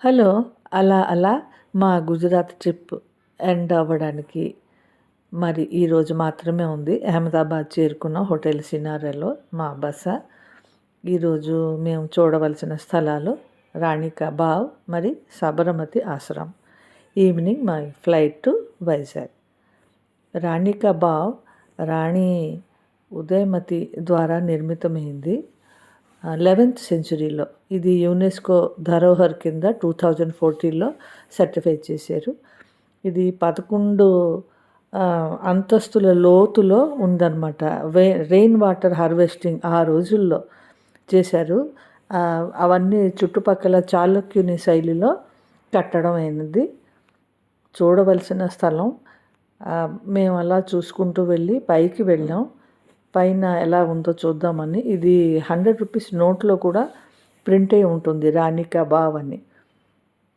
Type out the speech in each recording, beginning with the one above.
Hello. అలా మా Gujarat trip end అవ్వడానికి మరి ఈరోజు మాత్రమే ఉంది. అహ్మదాబాద్ చేరుకున్నాం హోటల్ సినారెలో మా బస. ఈరోజు మేము చూడవలసిన స్థలాలు రాణి కా బావ్ మరి సబర్మతి ఆశ్రమం. ఈవినింగ్ మా ఫ్లైట్ టు వైజాగ్. రాణి కా బావ్ రాణి ఉదయమతి ద్వారా నిర్మితమైంది 11th సెంచురీలో. ఇది యునెస్కో ధరోహర్ కింద 2014లో సర్టిఫై చేశారు. ఇది 11 అంతస్తుల లోతులో ఉందన్నమాట. రెయిన్ వాటర్ హార్వెస్టింగ్ ఆ రోజుల్లో చేశారు. అవన్నీ చుట్టుపక్కల చాళుక్యుని శైలిలో కట్టడం అయినది. చూడవలసిన స్థలం. మేము అలా చూసుకుంటూ వెళ్ళి పైకి వెళ్ళాం. పైన ఎలా ఉందో చూద్దామని. ఇది 100 రూపీస్ నోట్లో కూడా ప్రింట్ అయి ఉంటుంది రాణి కా బావ్ అని.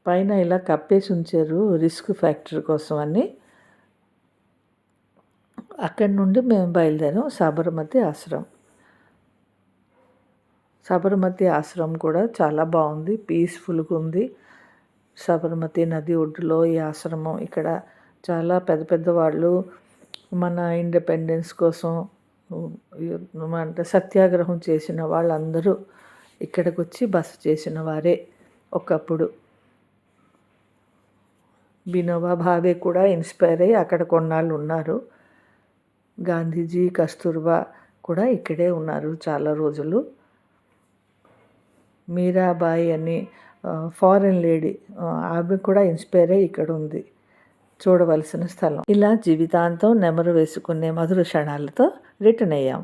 పైన ఇలా కప్పేసి ఉంచారు రిస్క్ ఫ్యాక్టర్ కోసం అని. అక్కడి నుండి మేము బయలుదేరాం సబర్మతి ఆశ్రమం. సబర్మతి ఆశ్రమం కూడా చాలా బాగుంది, పీస్ఫుల్గా ఉంది. సబర్మతి నది ఒడ్డులో ఈ ఆశ్రమం. ఇక్కడ చాలా పెద్ద పెద్ద వాళ్ళు మన ఇండిపెండెన్స్ కోసం అంటే సత్యాగ్రహం చేసిన వాళ్ళందరూ ఇక్కడికి వచ్చి బస చేసిన వారే. ఒకప్పుడు వినోబా భావే కూడా ఇన్స్పైర్ అయ్యి అక్కడ కొన్నాళ్ళు ఉన్నారు. గాంధీజీ, కస్తూర్బా కూడా ఇక్కడే ఉన్నారు చాలా రోజులు. మీరాబాయి అని ఫారెన్ లేడీ, ఆమె కూడా ఇన్స్పైర్ అయ్యి ఇక్కడ ఉంది. చూడవలసిన స్థలం. ఇలా జీవితాంతం నెమరు వేసుకునే మధుర క్షణాలతో రిటర్న్ అయ్యాం.